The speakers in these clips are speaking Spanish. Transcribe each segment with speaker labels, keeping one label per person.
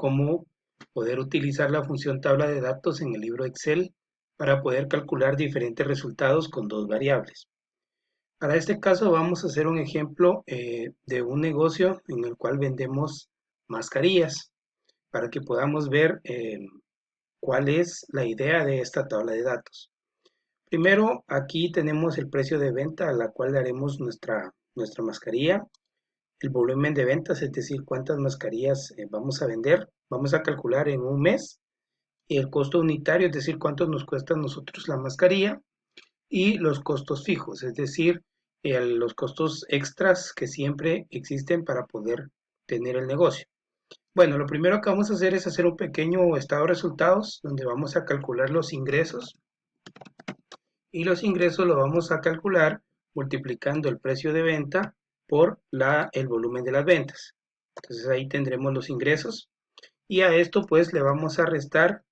Speaker 1: cómo poder utilizar la función tabla de datos en el libro Excel para poder calcular diferentes resultados con dos variables. Para este caso vamos a hacer un ejemplo de un negocio en el cual vendemos mascarillas para que podamos ver cuál es la idea de esta tabla de datos. Primero, aquí tenemos el precio de venta a la cual daremos nuestra mascarilla, el volumen de ventas, es decir, cuántas mascarillas vamos a vender. Vamos a calcular en un mes el costo unitario, es decir, cuánto nos cuesta a nosotros la mascarilla, y los costos fijos, es decir, los costos extras que siempre existen para poder tener el negocio. Bueno, lo primero que vamos a hacer es hacer un pequeño estado de resultados donde vamos a calcular los ingresos, y los ingresos los vamos a calcular multiplicando el precio de venta por el volumen de las ventas. Entonces ahí tendremos los ingresos, y a esto pues le vamos a restar,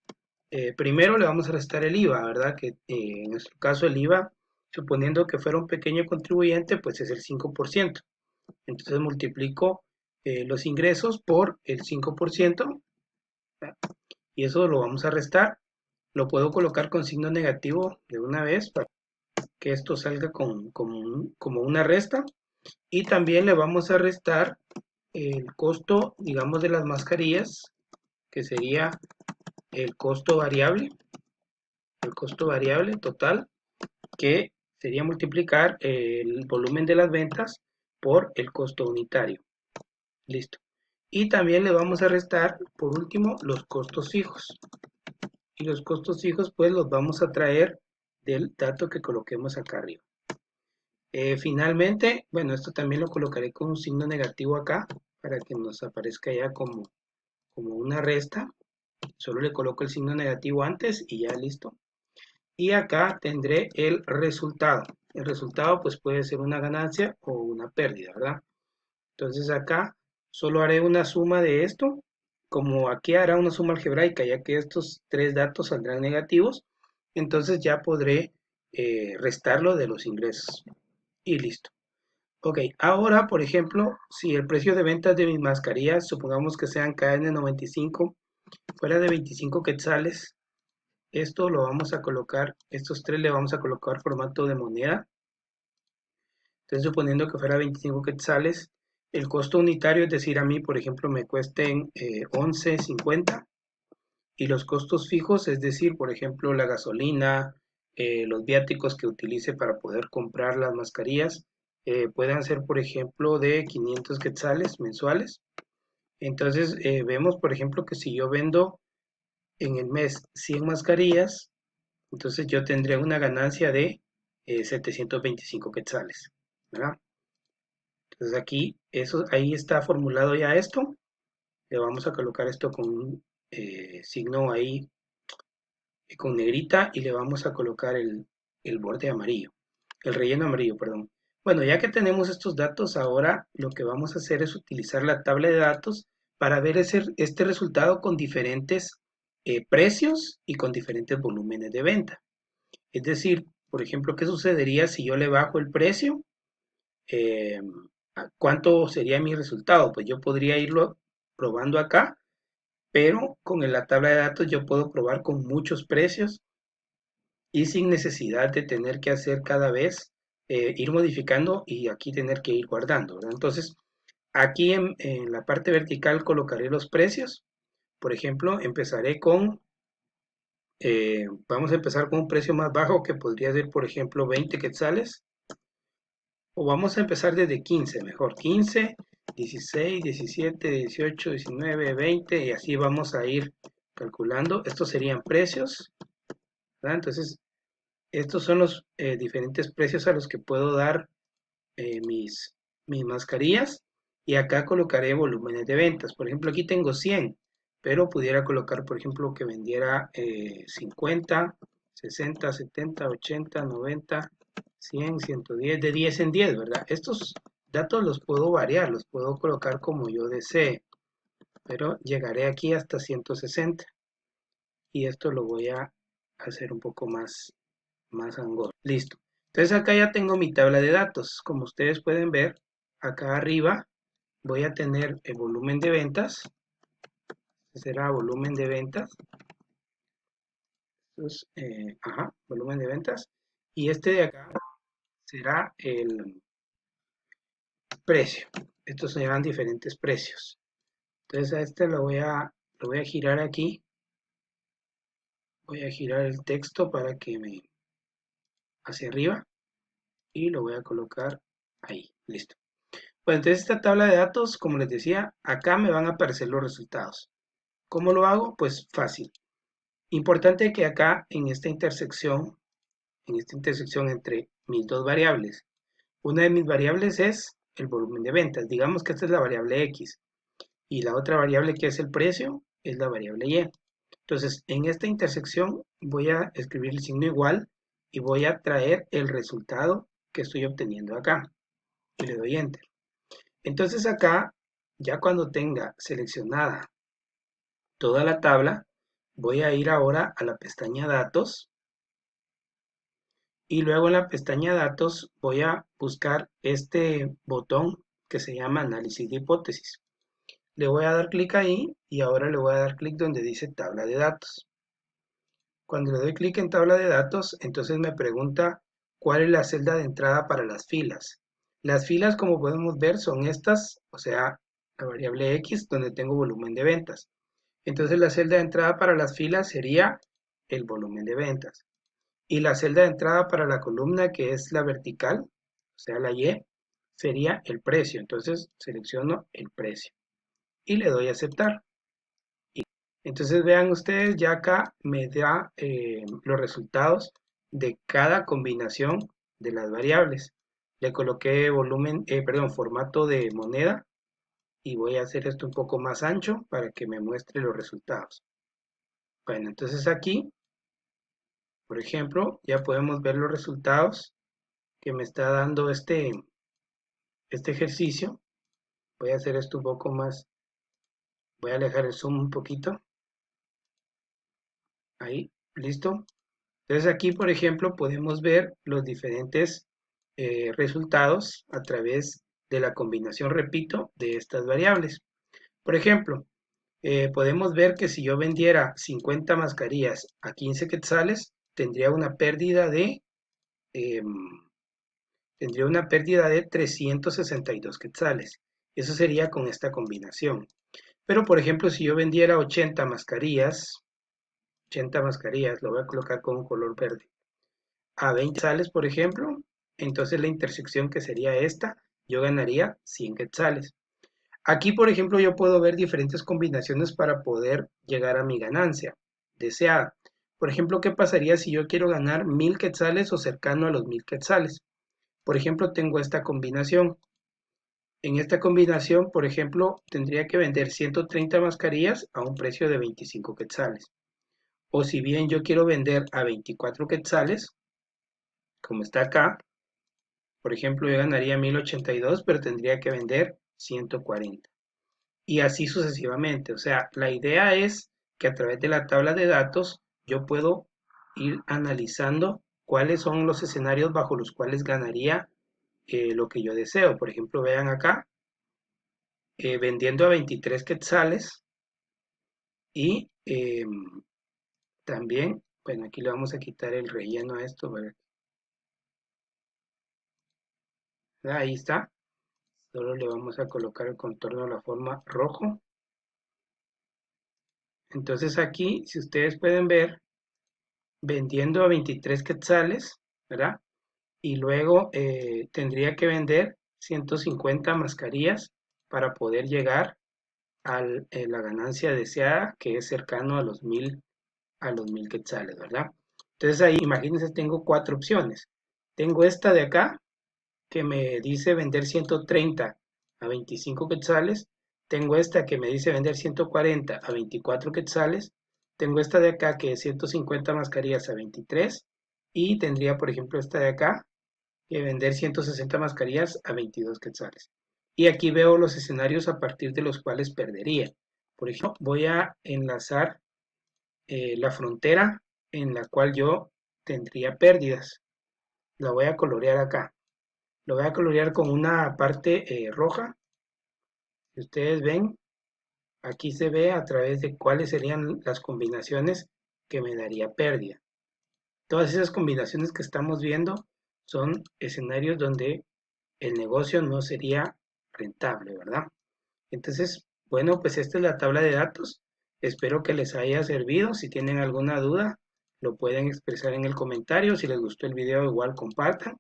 Speaker 1: primero le vamos a restar el IVA, ¿verdad? Que en nuestro caso el IVA, suponiendo que fuera un pequeño contribuyente, pues es el 5%. Entonces multiplico los ingresos por el 5%, ¿verdad? Y eso lo vamos a restar. Lo puedo colocar con signo negativo de una vez para que esto salga como una resta. Y también le vamos a restar el costo, digamos, de las mascarillas, que sería el costo variable total, que sería multiplicar el volumen de las ventas por el costo unitario. Listo. Y también le vamos a restar, por último, los costos fijos. Y los costos fijos, pues, los vamos a traer del dato que coloquemos acá arriba. Finalmente, bueno, esto también lo colocaré con un signo negativo acá, para que nos aparezca ya como una resta. Solo le coloco el signo negativo antes y ya listo. Y acá tendré el resultado. El resultado pues puede ser una ganancia o una pérdida, ¿verdad? Entonces acá solo haré una suma de esto, como aquí hará una suma algebraica, ya que estos tres datos saldrán negativos, entonces ya podré restarlo de los ingresos. Y listo. Ok, ahora por ejemplo, si el precio de ventas de mis mascarillas, supongamos que sean KN95, fuera de 25 quetzales, esto lo vamos a colocar, estos tres le vamos a colocar formato de moneda. Entonces, suponiendo que fuera 25 quetzales, el costo unitario, es decir, a mí, por ejemplo, me cuesten 11.50, y los costos fijos, es decir, por ejemplo, la gasolina, los viáticos que utilice para poder comprar las mascarillas, puedan ser, por ejemplo, de 500 quetzales mensuales. Entonces, vemos, por ejemplo, que si yo vendo en el mes 100 mascarillas, entonces yo tendría una ganancia de 725 quetzales, ¿verdad? Entonces aquí, ahí está formulado ya esto. Le vamos a colocar esto con un signo ahí, con negrita, y le vamos a colocar el borde amarillo, el relleno amarillo, perdón. Bueno, ya que tenemos estos datos, ahora lo que vamos a hacer es utilizar la tabla de datos para ver este resultado con diferentes precios y con diferentes volúmenes de venta. Es decir, por ejemplo, ¿qué sucedería si yo le bajo el precio? Eh, ¿Cuánto sería mi resultado? Pues yo podría irlo probando acá, pero con la tabla de datos yo puedo probar con muchos precios y sin necesidad de tener que hacer cada vez, ir modificando y aquí tener que ir guardando, ¿verdad? Entonces, aquí en la parte vertical colocaré los precios. Por ejemplo, vamos a empezar con un precio más bajo que podría ser, por ejemplo, 20 quetzales. O vamos a empezar desde 15, mejor. 15, 16, 17, 18, 19, 20, y así vamos a ir calculando. Estos serían precios, ¿verdad? Entonces, estos son los diferentes precios a los que puedo dar mis mascarillas. Y acá colocaré volúmenes de ventas. Por ejemplo, aquí tengo 100, pero pudiera colocar, por ejemplo, que vendiera 50, 60, 70, 80, 90, 100, 110, de 10 en 10, ¿verdad? Estos datos los puedo variar, los puedo colocar como yo desee, pero llegaré aquí hasta 160. Y esto lo voy a hacer un poco más angosto. Listo. Entonces acá ya tengo mi tabla de datos. Como ustedes pueden ver, acá arriba voy a tener el volumen de ventas. será volumen de ventas. Volumen de ventas. Y este de acá será el precio. Estos serán diferentes precios. Entonces a este lo voy a girar aquí. Voy a girar el texto para que me hacia arriba y lo voy a colocar ahí. Listo. Pues entonces esta tabla de datos, como les decía, acá me van a aparecer los resultados. ¿Cómo lo hago? Pues fácil. Importante que acá en esta intersección entre mis dos variables, una de mis variables es el volumen de ventas. Digamos que esta es la variable X y la otra variable que es el precio es la variable Y. Entonces, en esta intersección voy a escribir el signo igual y voy a traer el resultado que estoy obteniendo acá y le doy enter. Entonces acá, ya cuando tenga seleccionada toda la tabla, voy a ir ahora a la pestaña datos y luego en la pestaña datos voy a buscar este botón que se llama análisis de hipótesis. Le voy a dar clic ahí y ahora le voy a dar clic donde dice tabla de datos. Cuando le doy clic en tabla de datos, entonces me pregunta cuál es la celda de entrada para las filas. Las filas, como podemos ver, son estas, o sea, la variable X, donde tengo volumen de ventas. Entonces la celda de entrada para las filas sería el volumen de ventas. Y la celda de entrada para la columna, que es la vertical, o sea, la Y, sería el precio. Entonces selecciono el precio y le doy a aceptar. Entonces vean ustedes, ya acá me da los resultados de cada combinación de las variables. Le coloqué formato de moneda y voy a hacer esto un poco más ancho para que me muestre los resultados. Bueno, entonces aquí, por ejemplo, ya podemos ver los resultados que me está dando este ejercicio. Voy a hacer esto un poco más, voy a alejar el zoom un poquito. Ahí, listo. Entonces aquí, por ejemplo, podemos ver los diferentes resultados a través de la combinación, repito, de estas variables. Por ejemplo, podemos ver que si yo vendiera 50 mascarillas a 15 quetzales, em, tendría una pérdida de 362 quetzales. Eso sería con esta combinación. Pero, por ejemplo, si yo vendiera 80 mascarillas, lo voy a colocar con un color verde, a 20 quetzales, por ejemplo, entonces la intersección que sería esta, yo ganaría 100 quetzales. Aquí, por ejemplo, yo puedo ver diferentes combinaciones para poder llegar a mi ganancia deseada. Por ejemplo, ¿qué pasaría si yo quiero ganar 1000 quetzales o cercano a los 1000 quetzales? Por ejemplo, tengo esta combinación. En esta combinación, por ejemplo, tendría que vender 130 mascarillas a un precio de 25 quetzales. O si bien yo quiero vender a 24 quetzales, como está acá, por ejemplo, yo ganaría 1082, pero tendría que vender 140. Y así sucesivamente. O sea, la idea es que a través de la tabla de datos yo puedo ir analizando cuáles son los escenarios bajo los cuales ganaría lo que yo deseo. Por ejemplo, vean acá, vendiendo a 23 quetzales y también, bueno, aquí le vamos a quitar el relleno a esto, ¿verdad? Ahí está. Solo le vamos a colocar el contorno de la forma rojo. Entonces aquí, si ustedes pueden ver, vendiendo a 23 quetzales, ¿verdad? Y luego tendría que vender 150 mascarillas para poder llegar a la ganancia deseada, que es cercano a los 1000 quetzales, ¿verdad? Entonces ahí, imagínense, tengo cuatro opciones. Tengo esta de acá, que me dice vender 130 a 25 quetzales. Tengo esta que me dice vender 140 a 24 quetzales. Tengo esta de acá que es 150 mascarillas a 23. Y tendría, por ejemplo, esta de acá que vender 160 mascarillas a 22 quetzales. Y aquí veo los escenarios a partir de los cuales perdería. Por ejemplo, voy a enlazar la frontera en la cual yo tendría pérdidas. La voy a colorear acá. Lo voy a colorear con una parte roja. Si ustedes ven, Aquí se ve a través de cuáles serían las combinaciones que me daría pérdida. Todas esas combinaciones que estamos viendo son escenarios donde el negocio no sería rentable, ¿verdad? Entonces, bueno, pues esta es la tabla de datos. Espero que les haya servido. Si tienen alguna duda, lo pueden expresar en el comentario. Si les gustó el video, igual compartan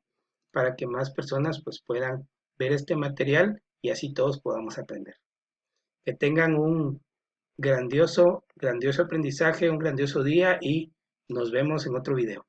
Speaker 1: para que más personas pues puedan ver este material y así todos podamos aprender. Que tengan un grandioso aprendizaje, un grandioso día y nos vemos en otro video.